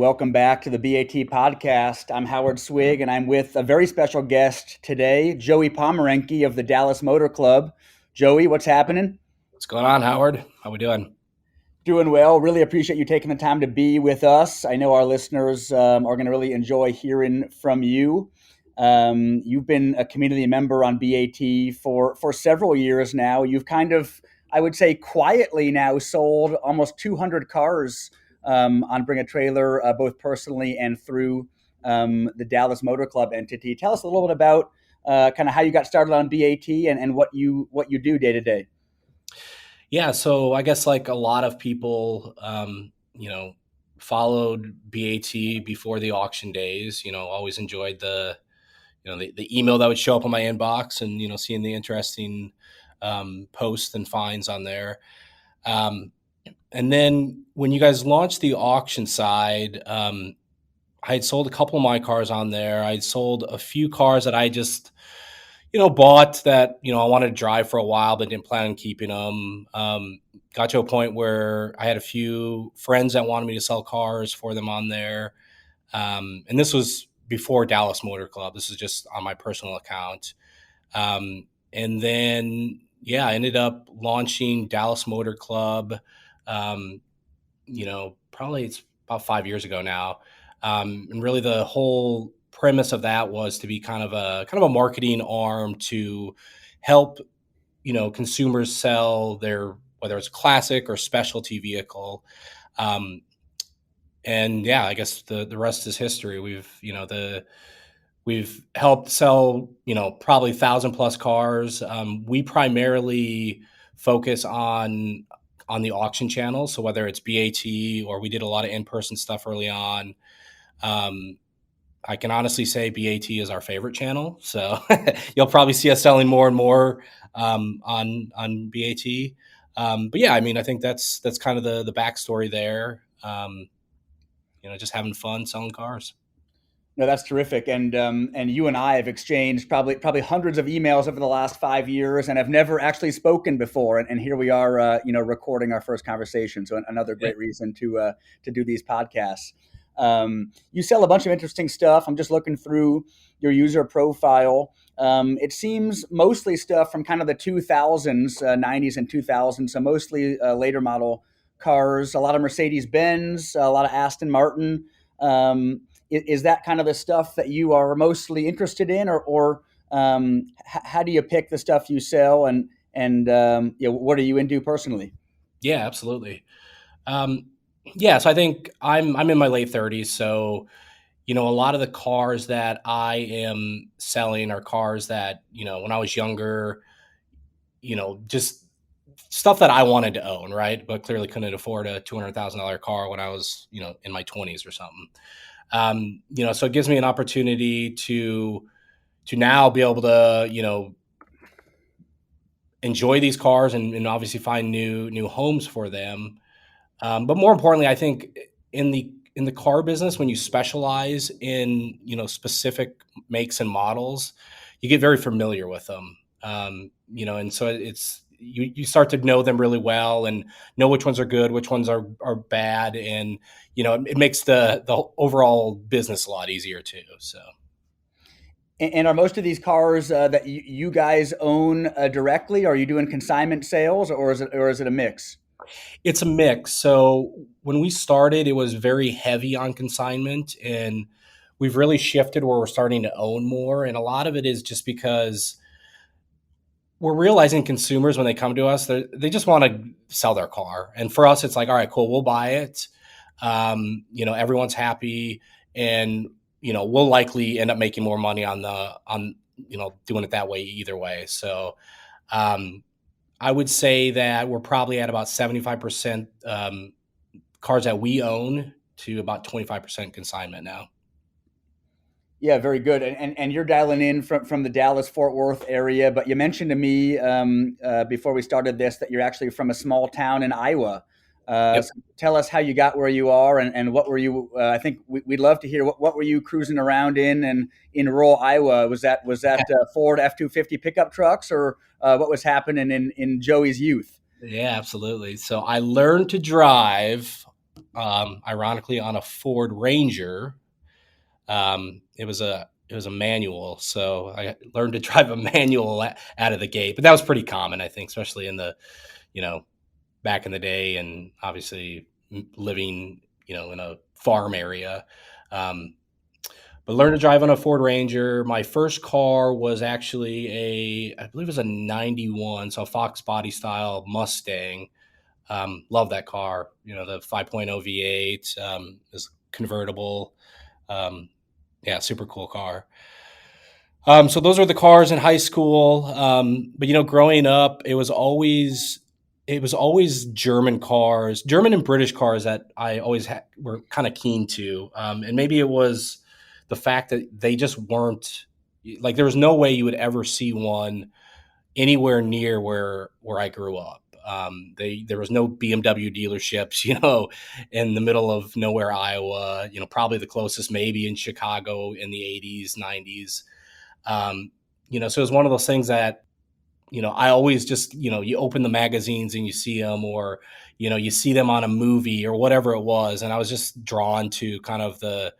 welcome back to the BAT podcast. I'm Howard Swig, and I'm with a very special guest today, Joey Pomerenke of the Dallas Motor Club. Joey, what's happening? What's going on, Howard? How we doing? Doing well. Really appreciate you taking the time to be with us. I know our listeners are going to really enjoy hearing from you. You've been a community member on BAT for several years now. You've kind of, I would say, quietly now sold almost 200 cars on Bring a Trailer, both personally and through the Dallas Motor Club entity. Tell us a little bit about kind of how you got started on BAT and what you do day to day. Yeah, so I guess like a lot of people, followed BAT before the auction days. Always enjoyed the email that would show up on my inbox, and seeing the interesting posts and finds on there. And then when you guys launched the auction side, I had sold a couple of my cars on there. I had sold a few cars that I just bought that, I wanted to drive for a while, but didn't plan on keeping them. Got to a point where I had a few friends that wanted me to sell cars for them on there. And this was before Dallas Motor Club. This is just on my personal account. And then, I ended up launching Dallas Motor Club, probably it's about 5 years ago now. And really the whole premise of that was to be kind of a marketing arm to help consumers sell their, whether it's classic or specialty vehicle. I guess the rest is history. We've helped sell probably 1,000+ cars. We primarily focus on the auction channel, so whether it's BAT or we did a lot of in-person stuff early on. I can honestly say BAT is our favorite channel. So you'll probably see us selling more and more on BAT. I think that's kind of the backstory there. Just having fun selling cars. No, that's terrific. And you and I have exchanged probably hundreds of emails over the last 5 years, and have never actually spoken before. And here we are, recording our first conversation. So another great reason to do these podcasts. You sell a bunch of interesting stuff. I'm just looking through your user profile. It seems mostly stuff from kind of the 2000s, 90s and 2000s. So mostly later model cars, a lot of Mercedes-Benz, a lot of Aston Martin. Is that kind of the stuff that you are mostly interested in, or how do you pick the stuff you sell, and what are you into personally? Yeah, absolutely. So I think I'm in my late 30s. So, a lot of the cars that I am selling are cars that, when I was younger, just stuff that I wanted to own, right? But clearly couldn't afford a $200,000 car when I was, in my 20s or something. So it gives me an opportunity to now be able to, enjoy these cars and obviously find new homes for them. But more importantly, I think in the car business, when you specialize in, specific makes and models, you get very familiar with them. And so it's, you start to know them really well and know which ones are good, which ones are bad. And, it makes the overall business a lot easier too. So. And are most of these cars that you guys own directly? Are you doing consignment sales, or is it a mix? It's a mix. So when we started, it was very heavy on consignment, and we've really shifted where we're starting to own more. And a lot of it is just because we're realizing consumers, when they come to us, they just want to sell their car. And for us, it's like, all right, cool, we'll buy it. Everyone's happy, and, we'll likely end up making more money on doing it that way either way. So, I would say that we're probably at about 75% cars that we own to about 25% consignment now. Yeah, very good. And you're dialing in from the Dallas-Fort Worth area, but you mentioned to me before we started this that you're actually from a small town in Iowa. Yep. So tell us how you got where you are, and what were you? I think we'd love to hear what were you cruising around in rural Iowa? Was that Ford F-250 pickup trucks, or what was happening in Joey's youth? Yeah, absolutely. So I learned to drive ironically on a Ford Ranger. It was a manual, so I learned to drive a manual out of the gate. But that was pretty common, I think, especially in the you know back in the day, and obviously living in a farm area. Um, but learned to drive on a Ford Ranger. My first car was actually I believe it was a '91, so a Fox body style Mustang. Love that car. The 5.0 V8 is convertible. Um, yeah, super cool car. So those were the cars in high school. But growing up, it was always German cars, German and British cars that I always were kind of keen to. And maybe it was the fact that they just weren't like there was no way you would ever see one anywhere near where I grew up. There was no BMW dealerships, in the middle of nowhere, Iowa. Probably the closest maybe in Chicago in the '80s, '90s. So it was one of those things that I always just you open the magazines and you see them, or you see them on a movie or whatever it was, and I was just drawn to kind of the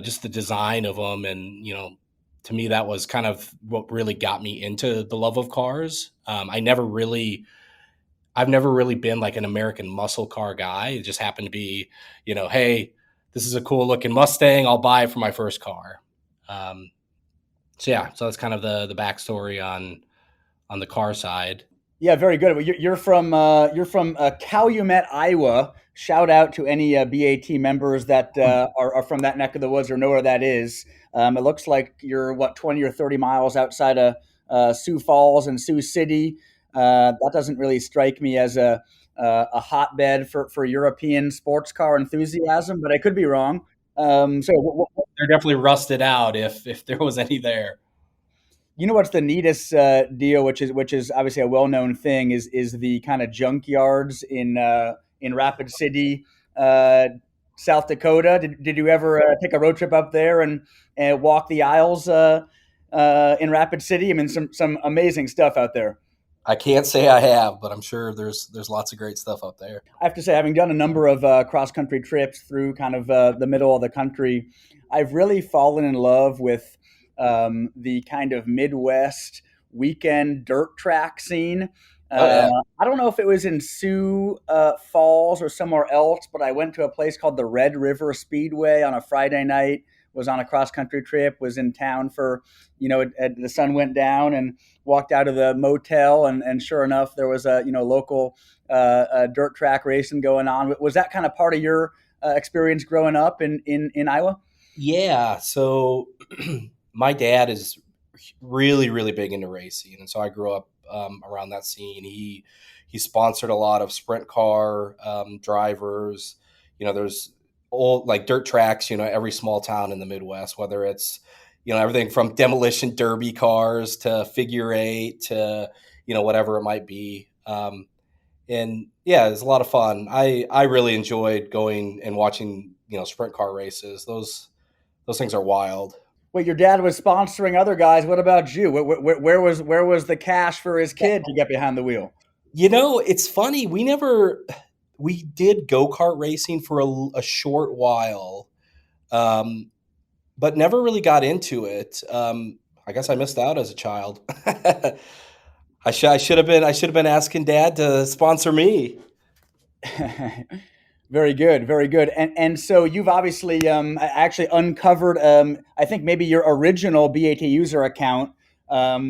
just the design of them, and to me that was kind of what really got me into the love of cars. I've never really been like an American muscle car guy. It just happened to be, hey, this is a cool looking Mustang. I'll buy it for my first car. Um, so yeah, so that's kind of the backstory on the car side. Yeah, very good. Well, you're from Calumet, Iowa. Shout out to any BAT members that are from that neck of the woods or know where that is. It looks like you're 20 or 30 miles outside of Sioux Falls and Sioux City. That doesn't really strike me as a hotbed for European sports car enthusiasm, but I could be wrong. They're definitely rusted out if there was any there. You know what's the neatest deal, which is obviously a well known thing, is the kind of junkyards in Rapid City, uh, South Dakota. Did you ever take a road trip up there and walk the aisles in Rapid City? I mean, some amazing stuff out there. I can't say I have, but I'm sure there's lots of great stuff up there. I have to say, having done a number of cross country trips through kind of the middle of the country, I've really fallen in love with the kind of Midwest weekend dirt track scene. Oh Uh, yeah. I don't know if it was in Sioux Falls or somewhere else, but I went to a place called the Red River Speedway on a Friday night. Was on a cross country trip. Was in town for the sun went down and walked out of the motel, and sure enough, there was a local dirt track racing going on. Was that kind of part of your experience growing up in Iowa? Yeah. So my dad is really, really big into racing, and so I grew up around that scene. He sponsored a lot of sprint car drivers. There's old like dirt tracks. Every small town in the Midwest, whether it's everything from demolition derby cars to figure eight to whatever it might be. And yeah, it's a lot of fun. I really enjoyed going and watching sprint car races. Those things are wild. Wait, your dad was sponsoring other guys. What about you? Where was the cash for his kid to get behind the wheel? It's funny. We did go kart racing for a short while, um, but never really got into it. I guess I missed out as a child. I should have been asking dad to sponsor me. Very good, very good. And so you've obviously actually uncovered, I think maybe your original BAT user account,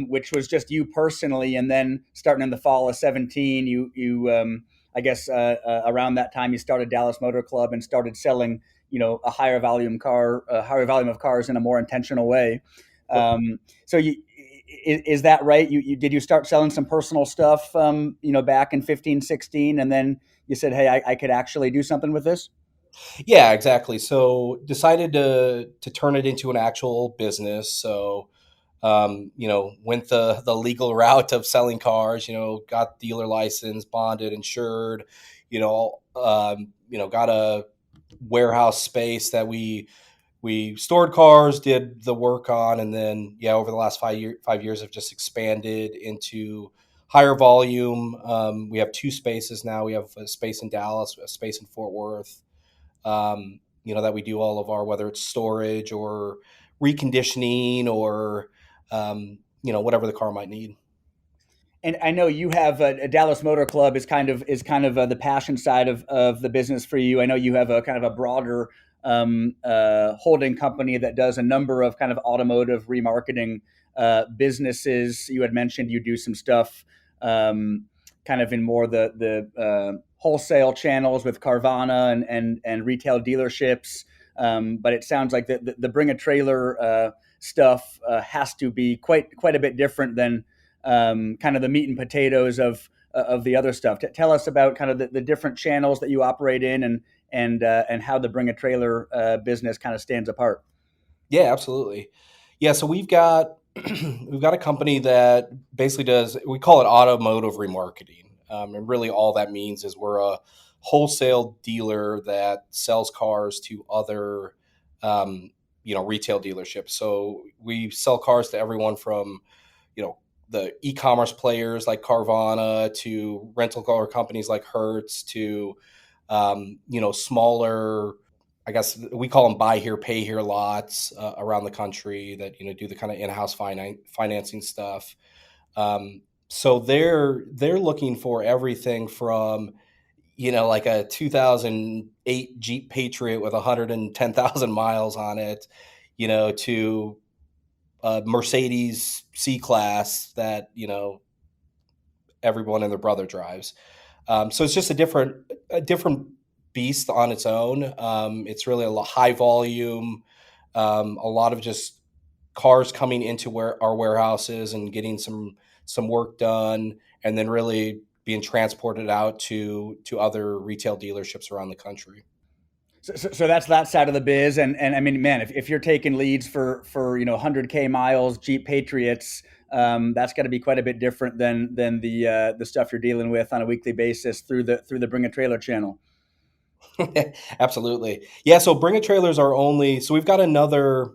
which was just you personally, and then starting in the fall of 17, you I guess around that time you started Dallas Motor Club and started selling a higher volume of cars in a more intentional way. So is that right? Did you start selling some personal stuff, back in 15, 16, and then you said, "Hey, I could actually do something with this." Yeah, exactly. So decided to turn it into an actual business. So went the legal route of selling cars. Got dealer license, bonded, insured. Got a warehouse space that we stored cars, did the work on, and then yeah, over the last 5 years have just expanded into higher volume. We have two spaces now. We have a space in Dallas, a space in Fort Worth. That we do all of our, whether it's storage or reconditioning or whatever the car might need. And I know you have a Dallas Motor Club is kind of the passion side of the business for you. I know you have a kind of a broader holding company that does a number of kind of automotive remarketing businesses. You had mentioned you do some stuff kind of in more the wholesale channels with Carvana and retail dealerships. But it sounds like the Bring a Trailer stuff has to be quite a bit different than kind of the meat and potatoes of the other stuff. Tell us about kind of the different channels that you operate in and how the Bring a Trailer business kind of stands apart. Yeah, absolutely. Yeah, so we've got we've got a company that basically does, we call it automotive remarketing, and really all that means is we're a wholesale dealer that sells cars to other retail dealerships. So we sell cars to everyone from you know the e-commerce players like Carvana to rental car companies like Hertz to smaller, I guess we call them buy here, pay here lots around the country that do the kind of in-house financing stuff. So they're looking for everything from like a 2008 Jeep Patriot with 110,000 miles on it, to a Mercedes C Class that everyone and their brother drives. So it's just a different beast on its own. It's really high volume, a lot of just cars coming into our warehouses and getting some work done, and then really being transported out to other retail dealerships around the country. So that's that side of the biz, and I mean, man, if you're taking leads for 100K miles Jeep Patriots, that's got to be quite a bit different than the stuff you're dealing with on a weekly basis through the Bring a Trailer channel. Absolutely. Yeah, so Bring a Trailers are only, so we've got another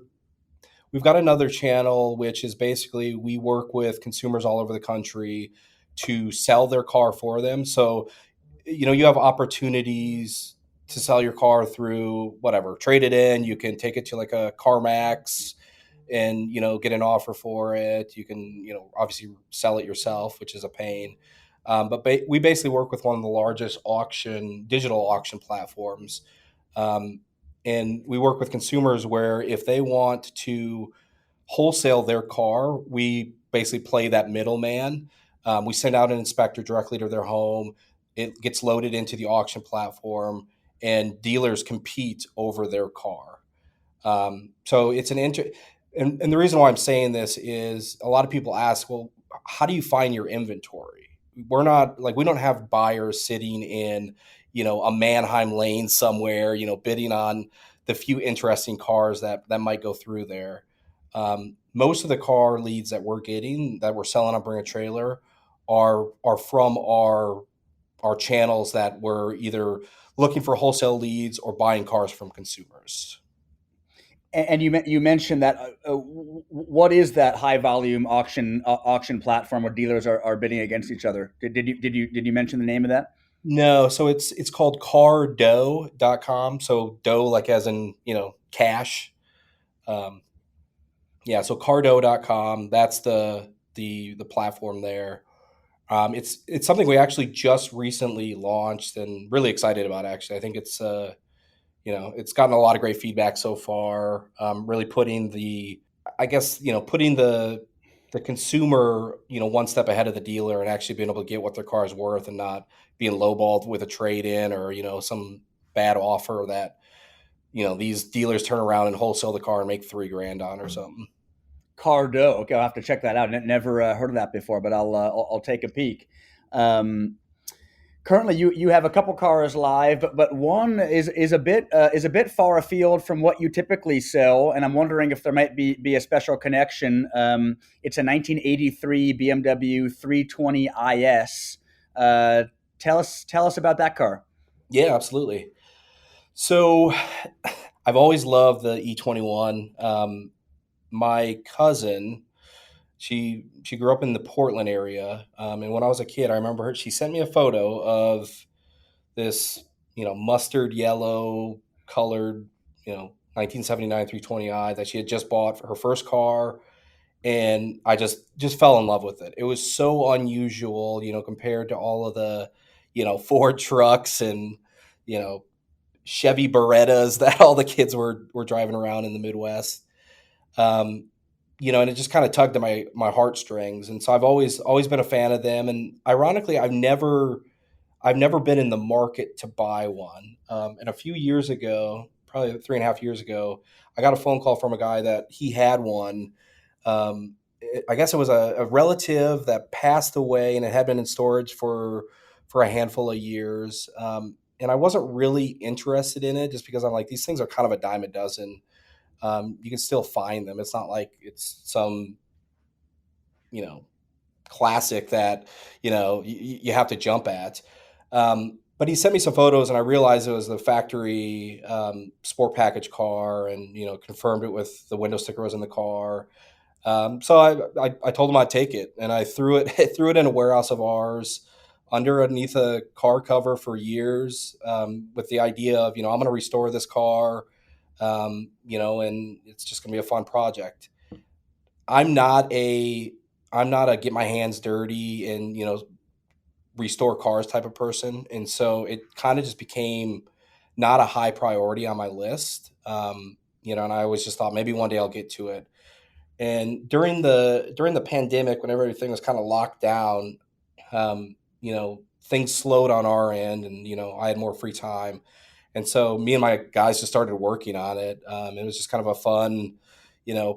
channel, which is basically we work with consumers all over the country to sell their car for them. So you have opportunities to sell your car through whatever, trade it in. You can take it to like a CarMax and get an offer for it. You can obviously sell it yourself, which is a pain. But we basically work with one of the largest digital auction platforms, um, and we work with consumers where if they want to wholesale their car, we basically play that middleman. We send out an inspector directly to their home. It gets loaded into the auction platform, and dealers compete over their car. So it's and the reason why I'm saying this is a lot of people ask, well, how do you find your inventory? We're not like, we don't have buyers sitting in, a Manheim lane somewhere, bidding on the few interesting cars that might go through there. Most of the car leads that we're getting, that we're selling on Bring a Trailer, are from our channels that we're either looking for wholesale leads or buying cars from consumers. And you mentioned that. What is that high volume auction platform where dealers are bidding against each other? Did you mention the name of that? No, so it's called cardo.com. So dough like as in, cash. Um, yeah, so cardo.com, that's the platform there. It's something we actually just recently launched and really excited about actually. I think it's gotten a lot of great feedback so far. Really putting the consumer, one step ahead of the dealer and actually being able to get what their car is worth and not being lowballed with a trade in or, some bad offer that, these dealers turn around and wholesale the car and make 3 grand on or something. Cardo. Okay, I'll have to check that out. Never heard of that before, but I'll take a peek. Um, Currently, you have a couple cars live, but one is a bit far afield from what you typically sell, and I'm wondering if there might be a special connection. It's a 1983 BMW 320 IS. Uh, tell us about that car. Yeah, absolutely. So I've always loved the E21. My cousin She grew up in the Portland area, and when I was a kid, I remember her. She sent me a photo of this, mustard yellow colored, 1979 320i that she had just bought for her first car, and I just fell in love with it. It was so unusual, compared to all of the, Ford trucks and, you know, Chevy Berettas that all the kids were driving around in the Midwest. Um, and it just kind of tugged at my heartstrings, and so I've always been a fan of them. And ironically, I've never been in the market to buy one. And a few years ago, probably 3.5 years ago, I got a phone call from a guy that he had one. I guess it was a relative that passed away, and it had been in storage for a handful of years. And I wasn't really interested in it just because I'm like, these things are kind of a dime a dozen. You can still find them. It's not like it's some, you know, classic that you have to jump at. But he sent me some photos, and I realized it was the factory sport package car, and confirmed it with the window sticker was in the car. So I told him I'd take it, and I threw it threw it in a warehouse of ours underneath a car cover for years, with the idea of I'm going to restore this car, and it's just going to be a fun project. I'm not a I'm not a get my hands dirty and restore cars type of person, and so it kind of just became not a high priority on my list. And I always just thought maybe one day I'll get to it. And during the pandemic, whenever everything was kind of locked down, things slowed on our end, and I had more free time, and so me and my guys just started working on it. It was just kind of a fun,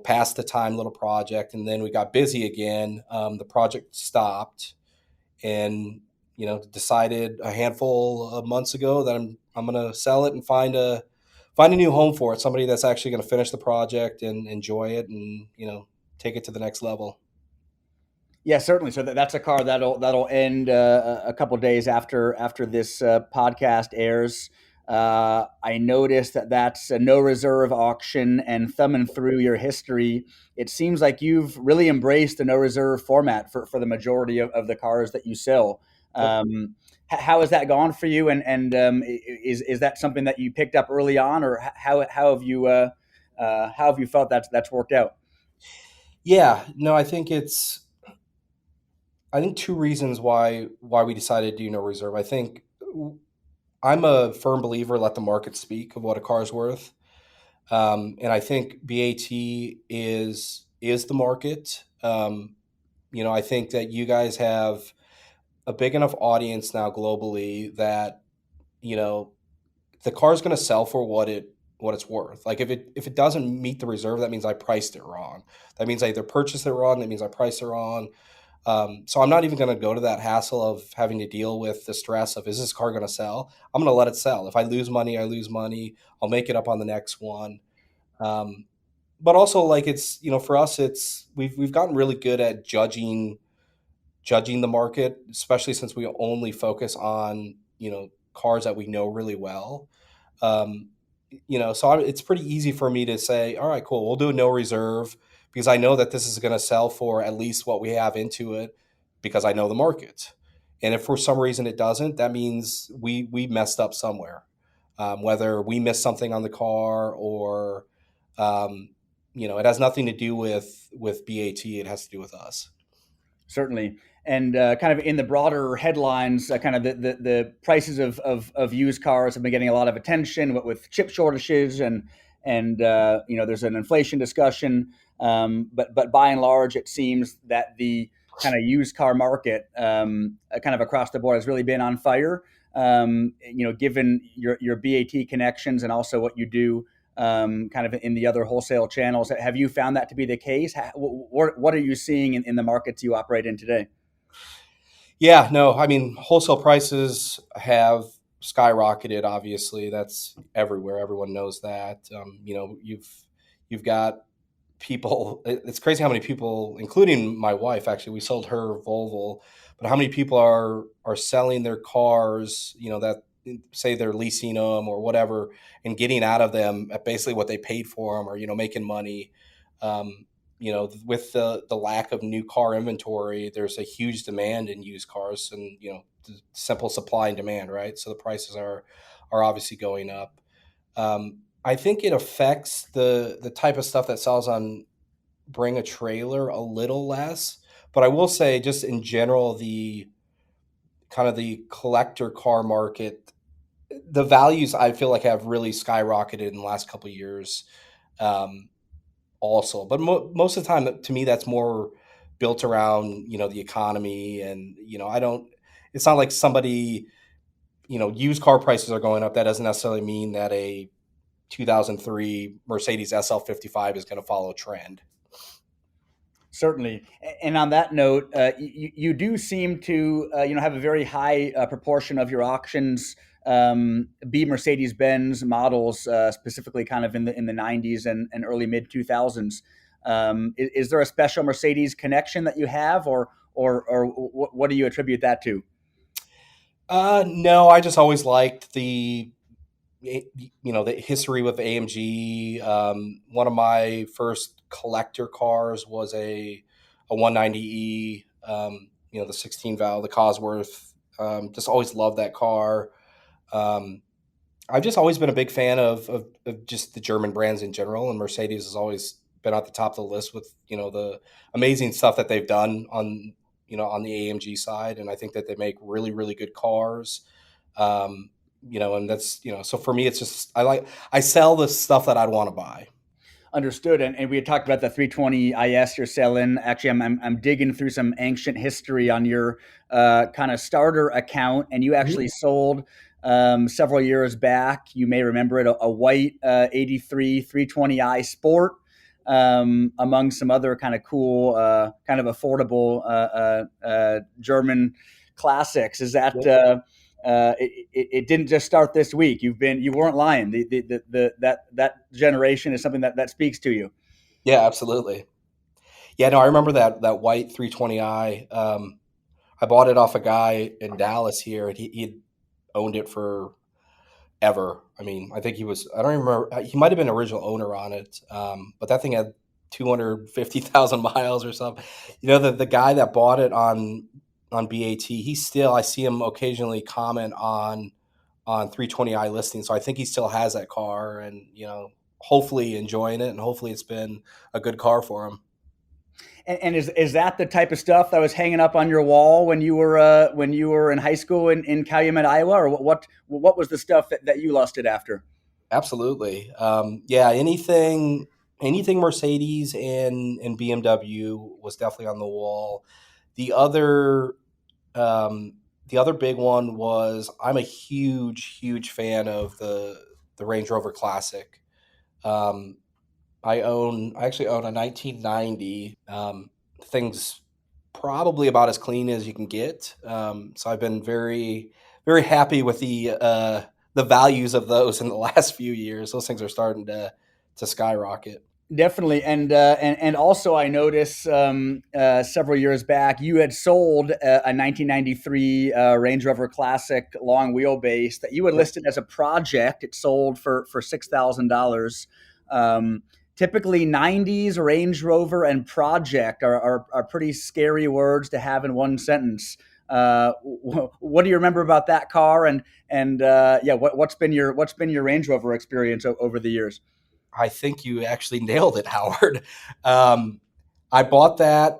pass the time little project, and then we got busy again. The project stopped, and decided a handful of months ago that I'm going to sell it and find a new home for it. Somebody that's actually going to finish the project and enjoy it, and take it to the next level. Yeah, certainly. So that's a car that'll end a couple days after this podcast airs. I noticed that that's a no reserve auction, and thumbing through your history, it seems like you've really embraced the no reserve format for the majority of the cars that you sell. Yep. How has that gone for you? And is that something that you picked up early on, or how have you felt that's worked out? Yeah. No, I think two reasons why we decided to do no reserve. I think I'm a firm believer, let the market speak of what a car is worth. And I think BAT is the market. I think that you guys have a big enough audience now globally that you know the car is going to sell for what it's worth. Like if it doesn't meet the reserve, that means I priced it wrong. That means I either purchased it wrong. That means I priced it wrong. So I'm not even going to go to that hassle of having to deal with the stress of, is this car going to sell? I'm going to let it sell. If I lose money, I lose money. I'll make it up on the next one. Um, but also, like, it's for us, it's we've gotten really good at judging the market, especially since we only focus on cars that we know really well. Um, so it's pretty easy for me to say, all right, cool, we'll do a no reserve because I know that this is going to sell for at least what we have into it because I know the market. And if for some reason it doesn't, that means we messed up somewhere, whether we missed something on the car or it has nothing to do with BAT. It has to do with us. Certainly. And kind of in the broader headlines, kind of the prices of used cars have been getting a lot of attention with chip shortages and there's an inflation discussion. But by and large, it seems that the kind of used car market, kind of across the board, has really been on fire. Given your BAT connections and also what you do kind of in the other wholesale channels. Have you found that to be the case? What are you seeing in the markets you operate in today? Yeah, no, I mean, wholesale prices have skyrocketed. Obviously, that's everywhere. Everyone knows that. You've got people. It's crazy how many people, including my wife, actually, we sold her Volvo, but how many people are selling their cars, that say they're leasing them or whatever, and getting out of them at basically what they paid for them, or making money. Um, with the lack of new car inventory, there's a huge demand in used cars, and the simple supply and demand, right? So the prices are obviously going up. I think it affects the type of stuff that sells on Bring a Trailer a little less, but I will say, just in general, the kind of the collector car market, the values I feel like have really skyrocketed in the last couple of years. Um, Also, but most of the time, to me, that's more built around the economy, and I don't. It's not like somebody, used car prices are going up. That doesn't necessarily mean that a 2003 Mercedes SL 55 is going to follow trend. Certainly. And on that note, you do seem to have a very high proportion of your auctions be Mercedes Benz models, specifically kind of in the 90s and early mid 2000s. Is there a special Mercedes connection that you have, or what do you attribute that to? No, I just always liked the history with AMG. One of my first collector cars was a 190e. The 16 valve, the Cosworth. Just always loved that car. Um, I've just always been a big fan of just the German brands in general, and Mercedes has always been at the top of the list with the amazing stuff that they've done on the AMG side, and I think that they make really really good cars. Um, and that's so for me, it's just I sell the stuff that I'd want to buy. Understood. And we had talked about the 320 IS you're selling. Actually, I'm digging through some ancient history on your kind of starter account, and you Mhm. actually sold several years back. You may remember it, a white 83 320i Sport, among some other kind of cool, kind of affordable German classics. Is that it didn't just start this week? You weren't lying. That generation is something that speaks to you. Yeah, absolutely. Yeah, no, I remember that white 320i. I bought it off a guy in Dallas here, and he owned it for ever. I mean, I think he was, I don't even remember, he might have been original owner on it, but that thing had 250,000 miles or something. The guy that bought it on BAT, he still, I see him occasionally comment on 320i listings. So I think he still has that car, and, hopefully enjoying it, and hopefully it's been a good car for him. And is that the type of stuff that was hanging up on your wall when you were in high school in Calumet, Iowa, or what was the stuff that you lusted after? Absolutely. Yeah, anything Mercedes and BMW was definitely on the wall. The other um, the other big one was, I'm a huge fan of the Range Rover Classic. Um, I actually own a 1990. Things probably about as clean as you can get. So I've been very happy with the values of those in the last few years. Those things are starting to skyrocket. Definitely, and also I noticed several years back you had sold a 1993 Range Rover Classic long wheelbase that you had Yep. listed as a project. It sold for $6,000. Typically, 90s Range Rover and project are pretty scary words to have in one sentence. What do you remember about that car? And yeah, what's been your Range Rover experience over the years? I think you actually nailed it, Howard. Um, I bought that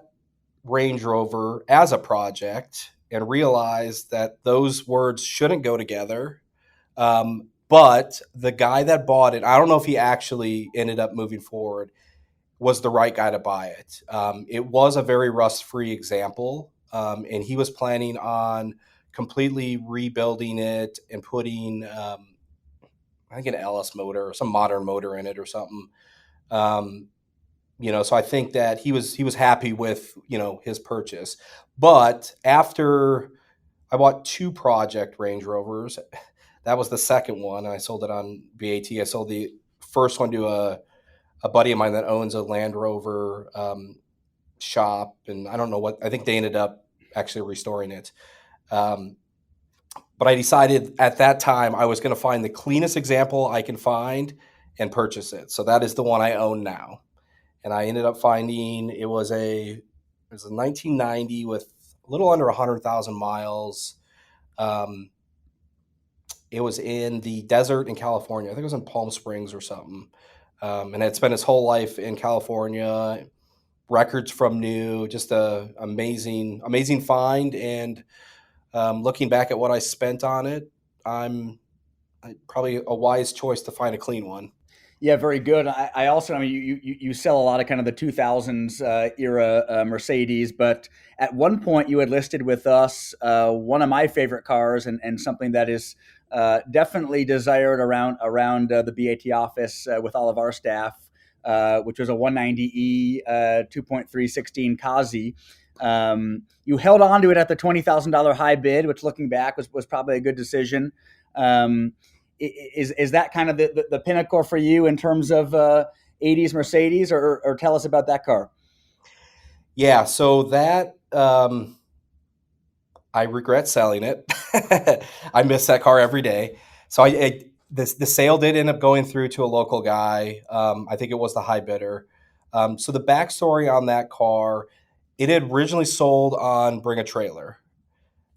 Range Rover as a project and realized that those words shouldn't go together. But the guy that bought it, I don't know if he actually ended up moving forward, was the right guy to buy it. It was a very rust free example. And he was planning on completely rebuilding it and putting, I think, an LS motor or some modern motor in it or something. Um, so I think that he was happy with his purchase. But after I bought two project Range Rovers, that was the second one, and I sold it on BAT. I sold the first one to a buddy of mine that owns a Land Rover shop, and I don't know what. I think they ended up actually restoring it. Um, but I decided at that time I was going to find the cleanest example I can find and purchase it. So that is the one I own now. and I ended up finding it was a 1990 with a little under 100,000 miles. Um, it was in the desert in California. I think it was in Palm Springs or something. And had spent his whole life in California. Records from new, just a amazing find. And looking back at what I spent on it, probably a wise choice to find a clean one. Yeah, very good. I also, I mean, you sell a lot of kind of the 2000s era Mercedes, but at one point you had listed with us one of my favorite cars and something that is definitely desired around the BAT office with all of our staff, which was a 190e 2.316 Kazi. You held on to it at the $20,000 high bid, which looking back was probably a good decision. Um, is that kind of the pinnacle for you in terms of 80s Mercedes, or tell us about that car? Yeah, so that I regret selling it. I miss that car every day. So the sale did end up going through to a local guy. I think it was the high bidder. So the backstory on that car, it had originally sold on Bring a Trailer.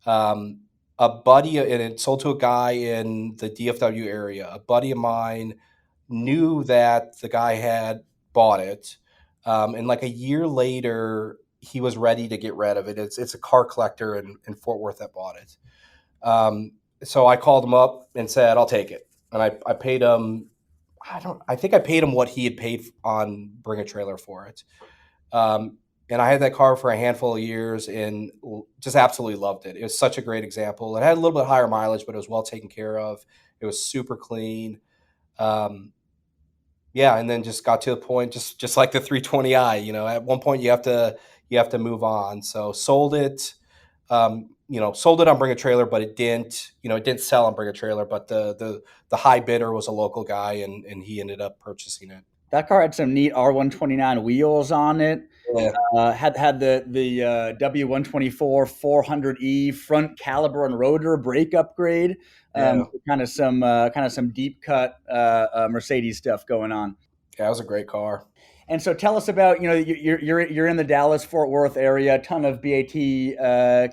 Um, a buddy, and it sold to a guy in the DFW area. A buddy of mine knew that the guy had bought it, and like a year later, he was ready to get rid of it. It's a car collector in Fort Worth that bought it. So I called him up and said, "I'll take it," and I paid him. I think I paid him what he had paid on Bring a Trailer for it. And I had that car for a handful of years and just absolutely loved it. It was such a great example. It had a little bit higher mileage, but it was well taken care of. It was super clean. Um, yeah, and then just got to the point, just like the 320i. At one point you have to move on. So sold it. Sold it on Bring a Trailer, but it didn't sell on Bring a Trailer. But the high bidder was a local guy, and he ended up purchasing it. That car had some neat R129 wheels on it. Yeah, Had the W124 400E front caliber and rotor brake upgrade. yeah, Kind of some deep cut Mercedes stuff going on. yeah. It was a great car. And so tell us about, you're in the Dallas Fort Worth area, a ton of BAT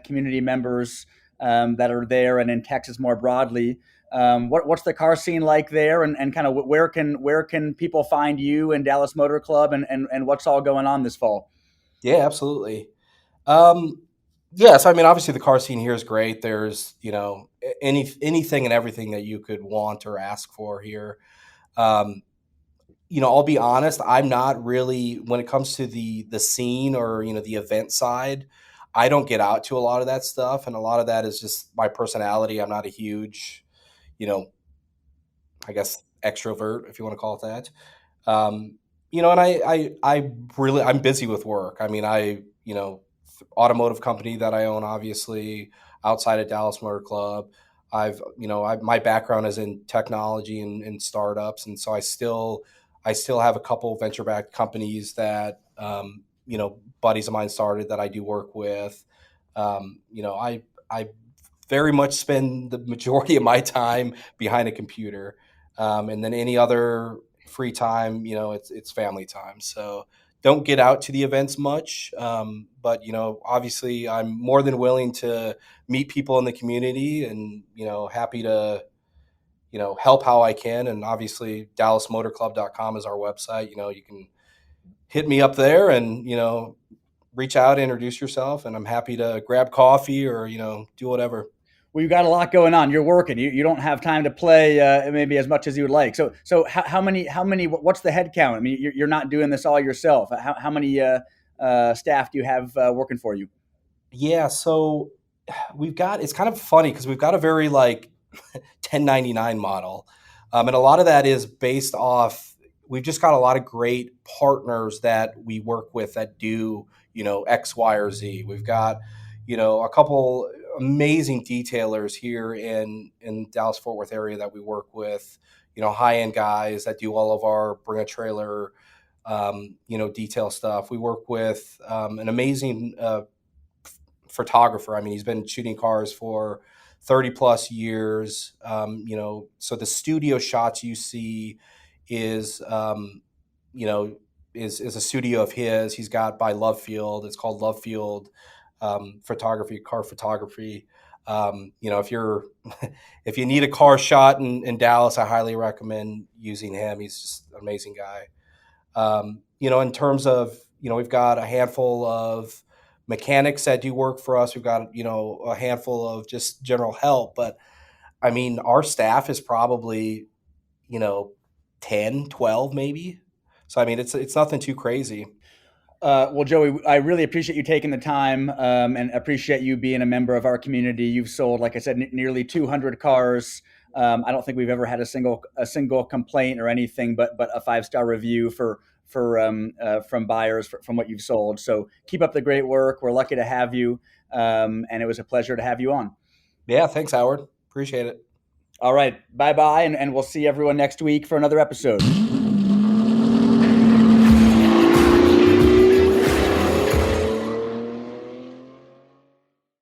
community members that are there, and in Texas more broadly. What's the car scene like there, and kind of where can people find you and Dallas Motor Club, and what's all going on this fall? Yeah, absolutely. Um, yes, I mean, obviously the car scene here is great. There's, anything and everything that you could want or ask for here. Um, I'll be honest, I'm not really when it comes to the scene or, the event side, I don't get out to a lot of that stuff, and a lot of that is just my personality. I'm not a huge, you know, I guess extrovert, if you want to call it that. And I'm busy with work. I mean, automotive company that I own, obviously outside of Dallas Motor Club. My background is in technology and startups. And so I still have a couple venture backed companies that, buddies of mine started that I do work with. I very much spend the majority of my time behind a computer. And then any other free time, it's family time. So don't get out to the events much. But, obviously I'm more than willing to meet people in the community and, happy to, help how I can. And obviously dallasmotorclub.com is our website. You can hit me up there and, reach out, introduce yourself, and I'm happy to grab coffee or, do whatever. Well, you got a lot going on. You're working. You don't have time to play maybe as much as you would like. So how many? What's the head count? I mean, you're not doing this all yourself. How many staff do you have working for you? Yeah. So it's kind of funny because we've got a very like 1099 model. And a lot of that is based off, we've just got a lot of great partners that we work with that do, X, Y, or Z. We've got, a couple amazing detailers here in Dallas Fort Worth area that we work with, high end guys that do all of our Bring a Trailer, detail stuff. We work with an amazing photographer. I mean, he's been shooting cars for 30 plus years. So the studio shots you see is, you know, is a studio of his. He's got by Love Field. It's called Love Field Photography, car photography. If you're if you need a car shot in Dallas, I highly recommend using him. He's just an amazing guy. In terms of, we've got a handful of mechanics that do work for us. We've got, a handful of just general help. But I mean, our staff is probably, you know, 10, 12 maybe. So, I mean, it's nothing too crazy. Well, Joey, I really appreciate you taking the time and appreciate you being a member of our community. You've sold, like I said, nearly 200 cars. I don't think we've ever had a single complaint or anything, but a 5-star review from buyers from what you've sold. So keep up the great work. We're lucky to have you, and it was a pleasure to have you on. Yeah. Thanks, Howard. Appreciate it. All right, bye bye, and we'll see everyone next week for another episode.